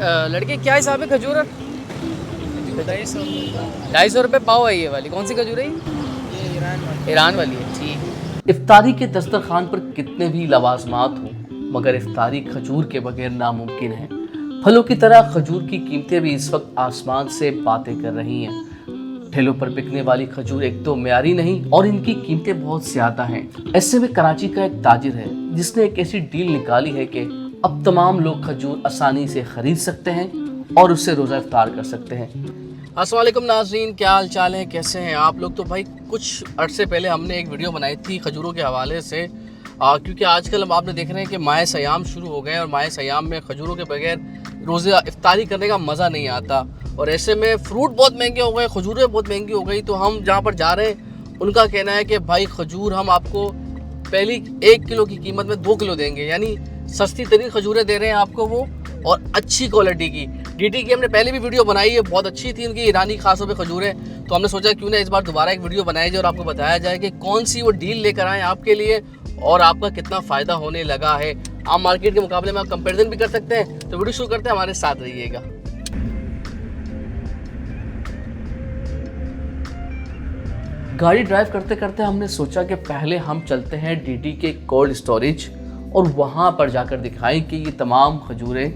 लड़के क्या हिसाब है खजूर? 250 रुपये पाव है ये वाली। कौन सी खजूर है ये? ईरान वाली है। ठीक। इफ्तारी के दस्तरखान पर कितने भी लवाजमात हों, मगर इफ्तारी खजूर के बगैर नामुमकिन है। फलों की तरह खजूर की कीमतें भी इस वक्त आसमान से बातें कर रही हैं। ठेलों पर बिकने वाली खजूर एक तो म्यारी नहीं और इनकी कीमतें बहुत ज़्यादा हैं। ऐसे में कराची का एक ताजिर है जिसने एक ऐसी डील निकाली है कि अब तमाम लोग खजूर आसानी से ख़रीद सकते हैं और उससे रोज़ा इफ्तार कर सकते हैं। अस्सलाम वालेकुम नाज़रीन, क्या हाल चाल है, कैसे हैं आप लोग? तो भाई कुछ अर्से पहले हमने एक वीडियो बनाई थी खजूरों के हवाले से, क्योंकि आजकल हम आपने देख रहे हैं कि माह सयाम शुरू हो गए हैं और माह सयाम में खजूरों के बगैर रोज़े इफ्तारी करने का मज़ा नहीं आता। और ऐसे में फ्रूट बहुत महंगे हो गए, खजूरें बहुत महंगी हो गई। तो हम जहाँ पर जा रहे हैं उनका कहना है कि भाई खजूर हम आपको पहली 1 किलो की कीमत में 2 किलो देंगे, यानी सस्ती तरीन खजूरें दे रहे हैं आपको वो, और अच्छी क्वालिटी की। डीटी की हमने पहले भी वीडियो बनाई है, बहुत अच्छी थी उनकी ईरानी खासों पे खजूरें। तो हमने सोचा क्यों ना इस बार दोबारा एक वीडियो बनाई जाए और आपको बताया जाए कि कौन सी वो डील लेकर आए आपके लिए और आपका कितना फ़ायदा होने लगा है। आप मार्केट के मुकाबले में आप कंपेरिजन भी कर सकते हैं। तो वीडियो शुरू करते हैं, हमारे साथ रहिएगा। गाड़ी ड्राइव करते करते हमने सोचा कि पहले हम चलते हैं डीटी के कोल्ड स्टोरेज और वहाँ पर जाकर दिखाएं कि ये तमाम खजूरें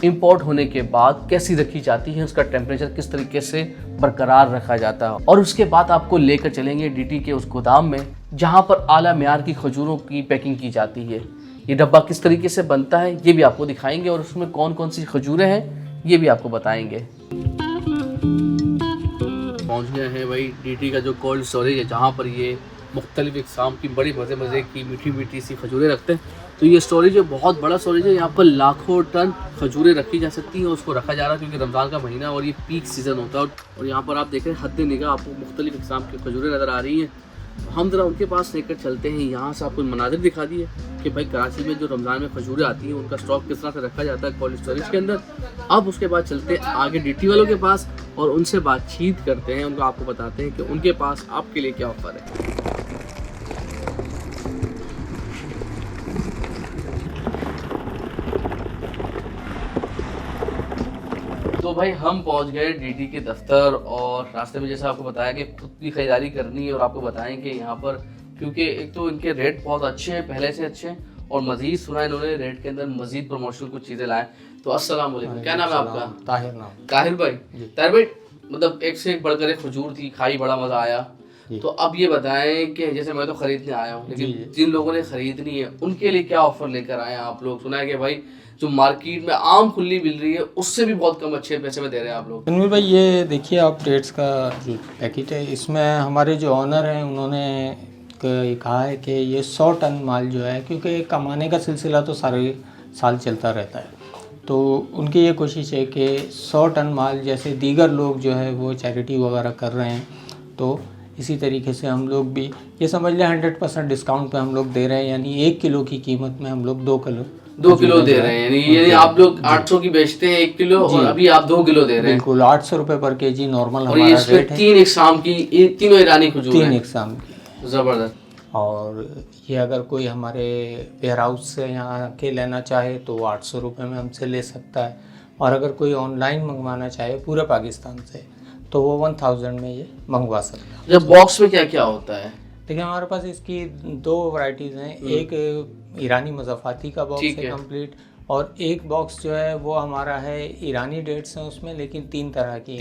इंपोर्ट होने के बाद कैसी रखी जाती हैं, उसका टेम्परेचर किस तरीके से बरकरार रखा जाता है। और उसके बाद आपको लेकर चलेंगे डीटी के उस गोदाम में जहाँ पर आला म्यार की खजूरों की पैकिंग की जाती है। ये डब्बा किस तरीके से बनता है ये भी आपको दिखाएंगे और उसमें कौन कौन सी खजूरें हैं ये भी आपको बताएंगे। पहुंच गए हैं भाई डीटी का जो कोल्ड स्टोरेज है, जहाँ पर ये मुख्तलिफ इकसाम की बड़ी मज़े की मीठी मीठी सी खजूरें रखते हैं। तो ये स्टोरेज है, बहुत बड़ा स्टोरेज है। यहाँ पर लाखों टन खजूरें रखी जा सकती हैं। उसको रखा जा रहा है क्योंकि रमज़ान का महीना और ये पीक सीज़न होता है। और यहाँ पर आप देख रहे हैं हद निगाह आपको मुख्तलिफ इकसाम की खजूरें नज़र आ रही हैं। हम ज़रा उनके पास लेकर चलते हैं। यहाँ से आपको मनाजिर दिखा दिए कि भाई कराची में जो रमज़ान में खजूरें आती हैं उनका स्टॉक किस तरह से रखा जाता है कोल्ड स्टोरेज के अंदर। अब उसके बाद चलते हैं आगे डीटी वालों के पास और उनसे बातचीत करते हैं, उनको आपको बताते हैं कि उनके पास आपके लिए क्या ऑफ़र है। तो भाई हम पहुंच गए डीटी के दफ्तर और रास्ते में जैसे आपको बताया कि खुद की खरीदारी करनी है और आपको बताएं कि यहाँ पर क्योंकि एक तो इनके रेट बहुत अच्छे हैं, पहले से अच्छे हैं, और मज़ीद सुना है इन्होंने रेट के अंदर मज़ीद प्रमोशनल कुछ चीज़ें लाएं। तो अस्सलाम वालेकुम, क्या नाम है आपका? ताहिर नाम। ताहिर भाई, ताहिर भाई मतलब एक से एक बढ़कर एक खजूर थी, खाई बड़ा मज़ा आया। तो अब ये बताएं कि जैसे मैं तो खरीदने आया हूँ, लेकिन जिन लोगों ने खरीदनी है उनके लिए क्या ऑफर लेकर आए हैं आप लोग? सुना है कि भाई जो मार्केट में आम खुली मिल रही है उससे भी बहुत कम अच्छे पैसे में दे रहे हैं आप लोग। तनवीर भाई ये देखिए आप डेट्स का जो पैकेट है इसमें हमारे जो ऑनर हैं उन्होंने कहा है कि ये 100 टन माल जो है, क्योंकि कमाने का सिलसिला तो सारे साल चलता रहता है, तो उनकी ये कोशिश है कि 100 टन माल जैसे दीगर लोग जो है वो चैरिटी वगैरह कर रहे हैं, तो इसी तरीके से हम लोग भी ये समझ लें 100% डिस्काउंट पे हम लोग दे रहे हैं। यानी 1 किलो की कीमत में हम लोग 2 किलो दे रहे हैं। यानी आप लोग 800 की बेचते हैं 1 किलो और अभी आप 2 किलो दे रहे हैं। बिल्कुल 800 रुपये पर केजी नॉर्मल और हमारा रेट है। 3 इकसाम की, तीनों ईरानी खजूर 3 इकसाम की, ज़बरदस्त। और ये अगर कोई हमारे वेयर हाउस से यहाँ के लेना चाहे तो 800 रुपये में हमसे ले सकता है, और अगर कोई ऑनलाइन मंगवाना चाहे पूरे पाकिस्तान से तो वो 1000 में ये मंगवा सकता है। जब बॉक्स में क्या क्या होता है? देखिए हमारे पास इसकी 2 वैरायटीज़ हैं। एक ईरानी मज़ाफ़ाती का बॉक्स है कंप्लीट, और एक बॉक्स जो है वो हमारा है ईरानी डेट्स हैं उसमें, लेकिन 3 तरह की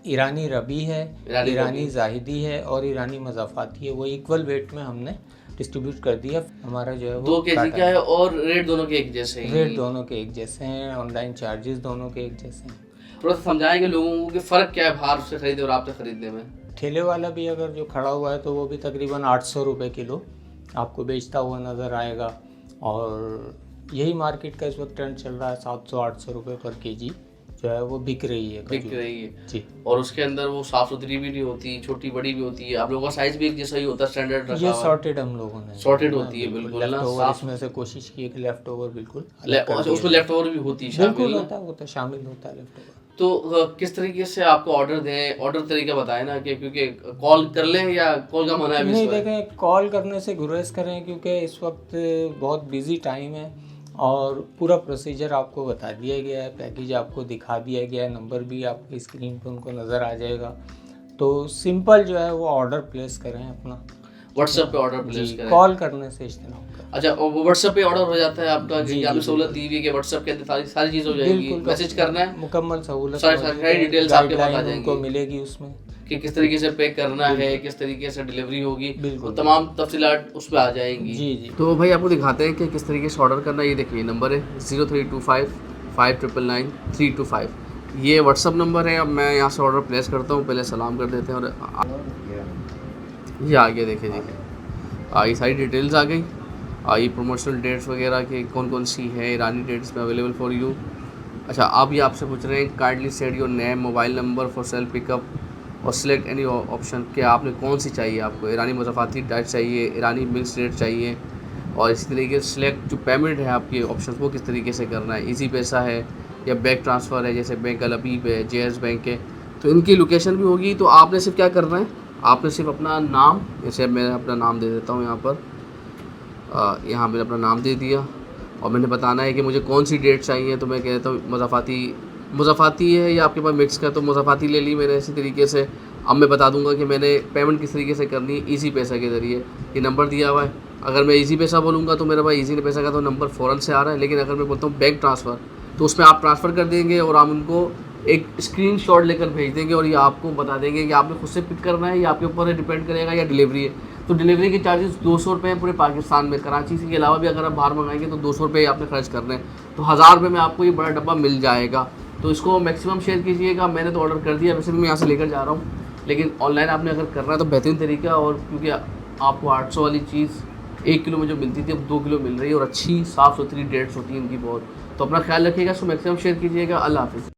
ईरानी रबी है, ईरानी जाहिदी है और ईरानी मज़ाफ़ाती है। वो इक्वल वेट में हमने डिस्ट्रीब्यूट कर दिया। हमारा जो है वो 2 केजी का है और रेट दोनों के एक जैसे हैं। रेट दोनों के एक जैसे हैं, ऑनलाइन चार्जेस दोनों के एक जैसे हैं। थोड़ा सा समझाएंगे लोगों को कि फ़र्क क्या है बाहर से खरीदे और आपसे खरीदने में? ठेले वाला भी अगर जो खड़ा हुआ है तो वो भी तकरीबन 800 रुपये किलो आपको बेचता हुआ नज़र आएगा, और यही मार्केट का इस वक्त ट्रेंड चल रहा है। 700-800 रुपये पर केजी जो है वो बिक रही है जी। और उसके अंदर वो साफ़ सुथरी भी नहीं होती, छोटी बड़ी भी होती है। आप लोगों का साइज़ भी एक जैसा ही होता है, स्टैंडर्ड रखा ये सॉर्टेड हम लोगों ने सॉर्टेड होती है बिल्कुल ना, साफ। इसमें से कोशिश की है कि लेफ्ट ओवर बिल्कुल उसमें लेफ्ट ओवर भी होती है, बिल्कुल होता है, वो तो शामिल होता है लेफ्ट ओवर। तो किस तरीके से आपको ऑर्डर दें, ऑर्डर तरीका बताएं ना, कि क्योंकि कॉल कर लें या कॉल का मना है? नहीं देखें, कॉल करने से गुरेज करें क्योंकि इस वक्त बहुत बिजी टाइम है और पूरा प्रोसीजर आपको बता दिया गया है, पैकेज आपको दिखा दिया गया है, नंबर भी आपकी स्क्रीन पर उनको नज़र आ जाएगा। तो सिंपल जो है वो ऑर्डर प्लेस करें अपना, व्हाट्सएप पे ऑर्डर प्लेस करें। कॉल करने से इस्तेमाल करें। अच्छा, और वो व्हाट्सएप पे ऑर्डर हो जाता है आपका? जी, कि आपने जी, सहूलत दी हुई है कि व्हाट्सएप के अंदर सारी चीज़ हो जाएगी, बिल्कुल, मैसेज करना है, मुकम्मल सहूलत, सारी डिटेल्स आपके पास आ गाइडलाइन जाएंगी उनको मिलेगी उसमें कि किस तरीके से पे करना है, किस तरीके से डिलीवरी होगी, बिल्कुल। वो तमाम तफसीलात उस पर आ जाएंगी। जी जी। तो भाई आपको दिखाते हैं कि किस तरीके से ऑर्डर करना है। ये देखिए नंबर है 0325599325, ये व्हाट्सअप नंबर है। अब मैं यहाँ से ऑर्डर प्लेस करता हूँ, पहले सलाम कर देते हैं और ये आ गया। देखिए ये सारी डिटेल्स आ गई। ये प्रमोशनल डेट्स वगैरह के कौन कौन सी है, ईरानी डेट्स में अवेलेबल फॉर यू। अच्छा, अब ये आपसे पूछ रहे हैं kindly set your name, mobile number for self pickup और सिलेक्ट एनी ऑप्शन, कि आपने कौन सी चाहिए, आपको ईरानी मुज़ाफ़ाती डाइट चाहिए, ईरानी मिक्स डेट चाहिए, और इसी तरीके से सिलेक्ट जो पेमेंट है आपके ऑप्शन वो किस तरीके से करना है, इजी पैसा है या बैंक ट्रांसफ़र है, जैसे बैंक अलबीब है, JS बैंक है। तो इनकी लोकेशन भी होगी। तो आपने सिर्फ क्या करना है, आपने सिर्फ अपना नाम, जैसे मैं अपना नाम दे देता हूँ यहाँ पर, यहाँ मैंने अपना नाम दे दिया और मैंने बताना है कि मुझे कौन सी डेट चाहिए। तो मैं कहता हूँ मुज़ाफ़ाती है या आपके पास मिक्स का, तो मुज़ाफ़ाती ले ली मैंने। इसी तरीके से अब मैं बता दूंगा कि मैंने पेमेंट किस तरीके से करनी है, ईजी पैसा के ज़रिए। ये नंबर दिया हुआ है, अगर मैं ईजी पैसा बोलूँगा तो मेरे पास ईजी पैसा का तो नंबर फ़ौरन से आ रहा है, लेकिन अगर मैं बोलता हूँ बैंक ट्रांसफ़र तो उसमें आप ट्रांसफ़र कर देंगे और आप उनको एक स्क्रीनशॉट लेकर भेज देंगे और ये आपको बता देंगे कि आपने खुद से पिक करना है या आपके ऊपर डिपेंड करेगा या डिलीवरी है। तो डिलीवरी के चार्जेस 200 रुपये हैं पूरे पाकिस्तान में। कराची के अलावा भी अगर आप बाहर मंगाएंगे तो 200 रुपये आपने खर्च करने हैं। तो 1000 रुपये में आपको ये बड़ा डब्बा मिल जाएगा। तो इसको मैक्सिमम शेयर कीजिएगा। मैंने तो ऑर्डर कर दिया, वैसे भी मैं यहाँ से लेकर जा रहा हूँ, लेकिन ऑनलाइन आपने अगर करना है तो बेहतरीन तरीका। और क्योंकि आपको 800 वाली चीज़ 1 किलो में जो मिलती थी अब 2 किलो मिल रही है और अच्छी साफ़ सुथरी डेट्स होती हैं इनकी बहुत। तो अपना ख्याल रखिएगा, इसको मैक्सिमम शेयर कीजिएगा। अल्लाह हाफ़िज़।